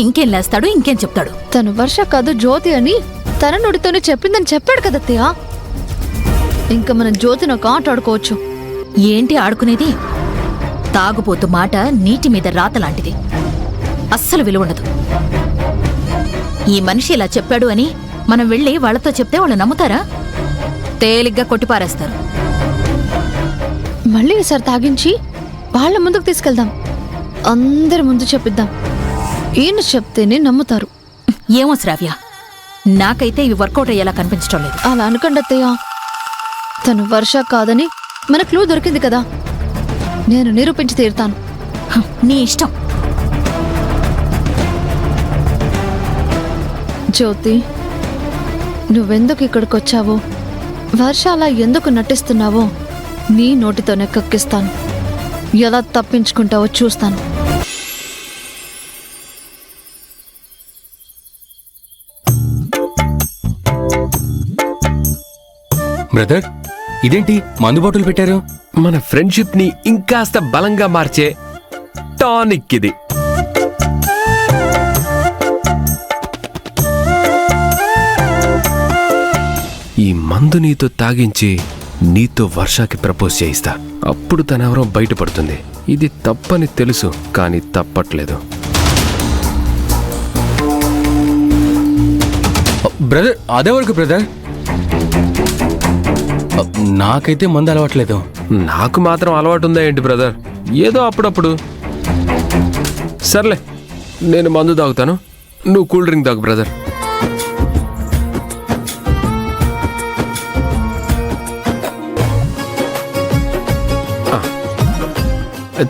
ఇంకేం లేస్తాడు, ఇంకేం చెప్తాడు. తను వర్ష కాదు జ్యోతి అని తన నుడితోనే చెప్పిందని చెప్పాడు కదత్తయ్య. ఇంకా మనం జ్యోతిని ఒక ఆట ఆడుకోవచ్చు. ఏంటి ఆడుకునేది? తాగుపోతు మాట నీటి మీద రాతలాంటిది, అస్సలు విలువుండదు. ఈ మనిషి ఇలా చెప్పాడు అని మనం వెళ్ళి వాళ్లతో చెప్తే వాళ్ళు నమ్ముతారా? తేలిగ్గా కొట్టిపారేస్తారు. మళ్ళీ ఈసారి తాగించి వాళ్ళ ముందుకు తీసుకెళ్దాం. అందరి ముందు చెప్పిద్దాం. ఈయన చెప్తేనే నమ్ముతారు. ఏమో శ్రావ్య, నాకైతే ఇవి వర్కౌట్ అయ్యేలా కనిపించడం లేదు. అలా అనుకోండి అత్తయ్య. తను వర్ష కాదని మన క్లూ దొరికింది కదా, నేను నిరూపించి తీరుతాను. నీ ఇష్టం. జ్యోతి, నువ్వెందుకు ఇక్కడికొచ్చావో, వర్ష అలా ఎందుకు నటిస్తున్నావో నీ నోటితోనే కక్కిస్తాను. ఎలా తప్పించుకుంటావో చూస్తాను. బ్రదర్, ఇదేంటి మందు బాటిల్ పెట్టారు? మన ఫ్రెండ్షిప్ ని ఇంకాస్త బలంగా మార్చే టానిక్ ఇది. ఈ మందు నీతో తాగించి నీతో వర్షాకి ప్రపోజ్ చేయిస్తా. అప్పుడు తనెవరో బయటపడుతుంది. ఇది తప్పని తెలుసు, కానీ తప్పట్లేదు. బ్రదర్, అదేవరకు బ్రదర్? నాకైతే మందు అలవాట్లేదు. నాకు మాత్రం అలవాటు ఉందా ఏంటి బ్రదర్? ఏదో అప్పుడప్పుడు. సర్లే, నేను మందు తాగుతాను, నువ్వు కూల్ డ్రింక్ తాగు బ్రదర్.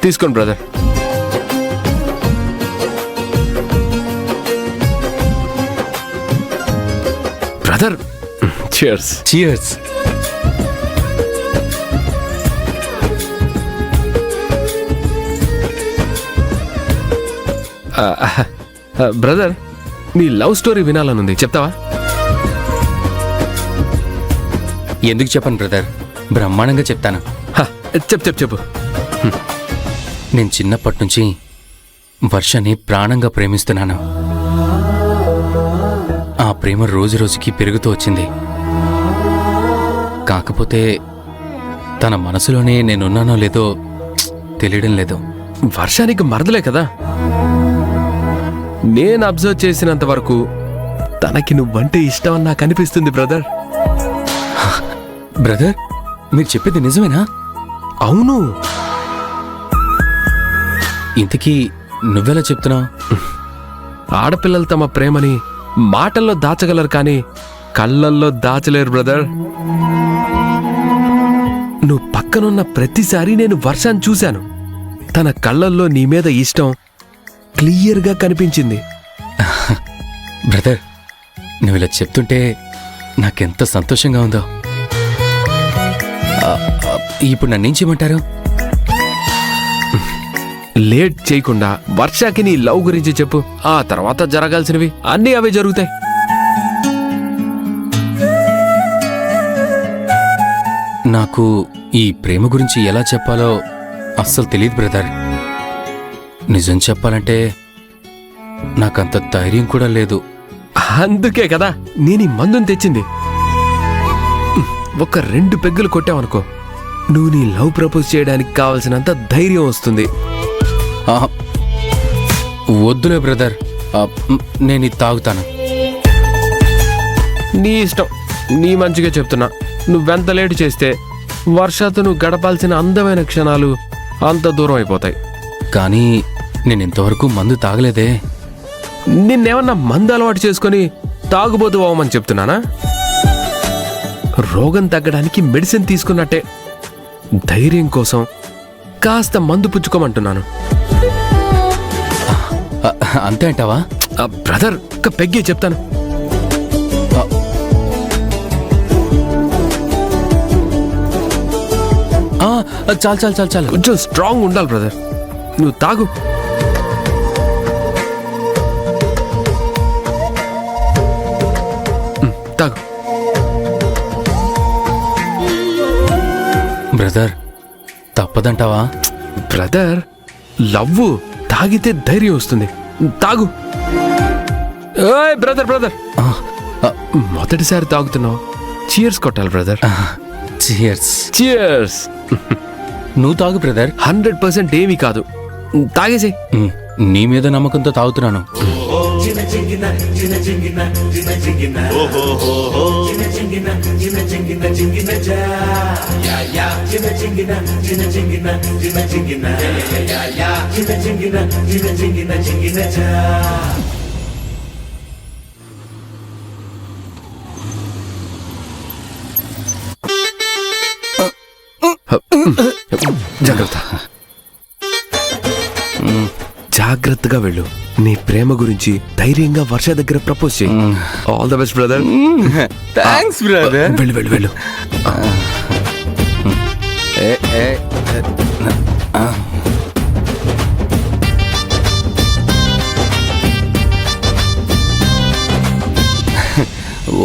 తీసుకోండి brother. Brother, cheers. Cheers. Brother, నీ లవ్ స్టోరీ వినాలనుంది, చెప్తావా? ఎందుకు చెప్పను బ్రదర్, బ్రహ్మాండంగా చెప్తాను. చెప్పు. నేను చిన్నప్పటి నుంచి వర్షని ప్రాణంగా ప్రేమిస్తున్నాను. ఆ ప్రేమ రోజు రోజుకి పెరుగుతూ వచ్చింది. కాకపోతే తన మనసులోనే నేనున్నానో లేదో తెలియడం లేదు. వర్షానికి మరదలే కదా. నేను అబ్జర్వ్ చేసినంత వరకు తనకి నువ్వంటే ఇష్టం అని నాకు అనిపిస్తుంది బ్రదర్. బ్రదర్, మీరు చెప్పేది నిజమేనా? అవును. ఇంతకీ నువ్వెలా చెప్తున్నావు? ఆడపిల్లలు తమ ప్రేమని మాటల్లో దాచగలరు, కానీ కళ్ళల్లో దాచలేరు బ్రదర్. నువ్వు పక్కనున్న ప్రతిసారి నేను వర్షాన్ని చూశాను. తన కళ్ళల్లో నీ మీద ఇష్టం క్లియర్గా కనిపించింది. బ్రదర్, నువ్వు ఇలా చెప్తుంటే నాకెంత సంతోషంగా ఉందో. ఇప్పుడు నన్నేం చేయమంటారు? లేట్ చేయకుండా వర్షాకి నీ లవ్ గురించి చెప్పు. ఆ తర్వాత జరగాల్సినవి అన్నీ అవే జరుగుతాయి. నాకు ఈ ప్రేమ గురించి ఎలా చెప్పాలో అస్సలు తెలియదు బ్రదర్. నిజం చెప్పాలంటే నాకంత ధైర్యం కూడా లేదు. అందుకే కదా నేను ఈ మందుని తెచ్చింది. ఒక 2 పెగ్గులు కొట్టావనుకో, నువ్వు నీ లవ్ ప్రపోజ్ చేయడానికి కావలసినంత ధైర్యం వస్తుంది. వద్దులే బ్రదర్, నేను ఇది తాగుతాను. నీ ఇష్టం, నీ మంచిగా చెప్తున్నా. నువ్వెంత లేటు చేస్తే వర్షాతో నువ్వు గడపాల్సిన అందమైన క్షణాలు అంత దూరం అయిపోతాయి. కానీ నేను ఇంతవరకు మందు తాగలేదే. నిన్నేమన్నా మందు అలవాటు చేసుకొని తాగుబోతు అవ్వమని చెప్తున్నానా? రోగం తగ్గడానికి మెడిసిన్ తీసుకున్నట్టే. ధైర్యం కోసం కాస్త మందు పుచ్చుకోమంటున్నాను. అంతే అంటావా? బ్రదర్, ఒక పెగ్గే చెప్తాను. చాలు చాలు చాలు చాలు. కొంచెం స్ట్రాంగ్ ఉండాలి బ్రదర్. నువ్వు తాగు. తాగు బ్రదర్. తప్పదంటావా? బ్రదర్, లవ్వు తాగితే ధైర్యం వస్తుంది. తాగు. ఏయ్ బ్రదర్ బ్రదర్, మొదటిసారి తాగుతున్నావు. చీర్స్ కొట్టాలి బ్రదర్. చియర్స్. చీర్స్. నువ్వు తాగు బ్రదర్. 100% ఏమీ కాదు, తాగేసే. నీ మీద నమ్మకంతో తాగుతున్నాను. జాగ్రత్త, జాగ్రత్తగా వెళ్ళు. నీ ప్రేమ గురించి ధైర్యంగా వర్ష దగ్గర ప్రపోజ్ చేయి. All the best brother. Thanks brother. వెళ్ళు వెళ్ళు వెళ్ళు.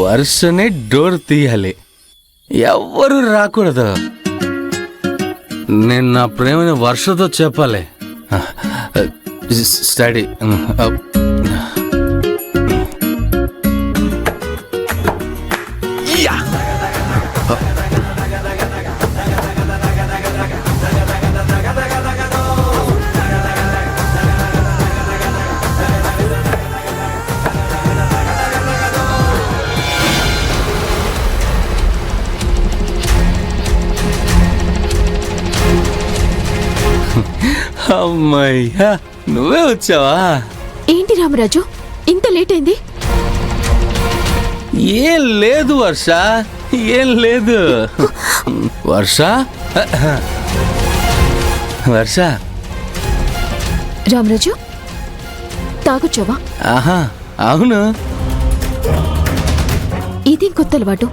వర్షనే డోర్ తీయాలి, ఎవ్వరు రాకూడదు. నేను నా ప్రేమని వర్షతో చెప్పాలి. స్టడీ. అమ్మాయ్యా, నువ్వే వచ్చావా? ఏంటి రామరాజు, ఇంత లేట్ అయింది? ఏం లేదు వర్ష, ఏం లేదు. వర్ష వర్ష. రామరాజు, తాగొచ్చావా? ఆహా, అవును. ఇది కొత్త అలవాటు.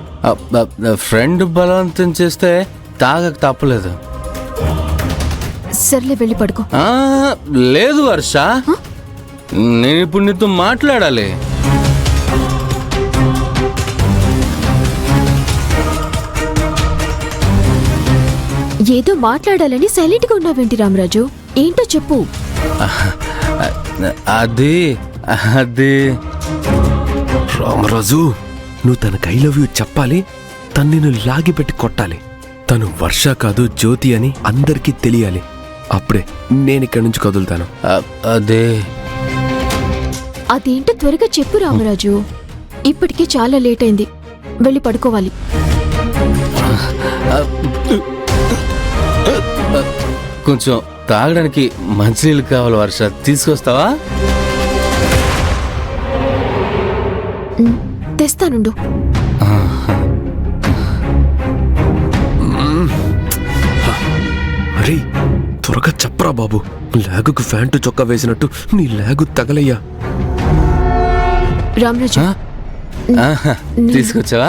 ఫ్రెండ్ బలవంతం చేస్తే తాగక తప్పలేదు. సర్లే, వెళ్ళి పడుకో. లేదు వర్ష, నేను ఇప్పుడు నీతో మాట్లాడాలి. ఏదో మాట్లాడాలని సైలెంట్ గా ఉన్నావేంటి రామరాజు? ఏంటో చెప్పు. అది అది రామరాజు, నువ్వు తనకు ఐ లవ్ యూ చెప్పాలి. తను నిన్ను లాగి పెట్టి కొట్టాలి. తను వర్ష కాదు జ్యోతి అని అందరికీ తెలియాలి. అప్పుడే నేను ఇక్కడి నుంచి కదులుతాను. అదే అదేంటో త్వరగా చెప్పు రామరాజు. ఇప్పటికే చాలా లేట్ అయింది, వెళ్ళి పడుకోవాలి. కొంచెం తాగడానికి మంచినీళ్ళు కావాలి వర్ష, తీసుకొస్తావా? తెస్తానుండు. అరే త్వరగా చెప్పరా బాబు. లాగుకు ఫ్యాంటు చొక్కా వేసినట్టు నీ లాగు తగలయ్యా. రామరాజు, తీసుకొచ్చావా?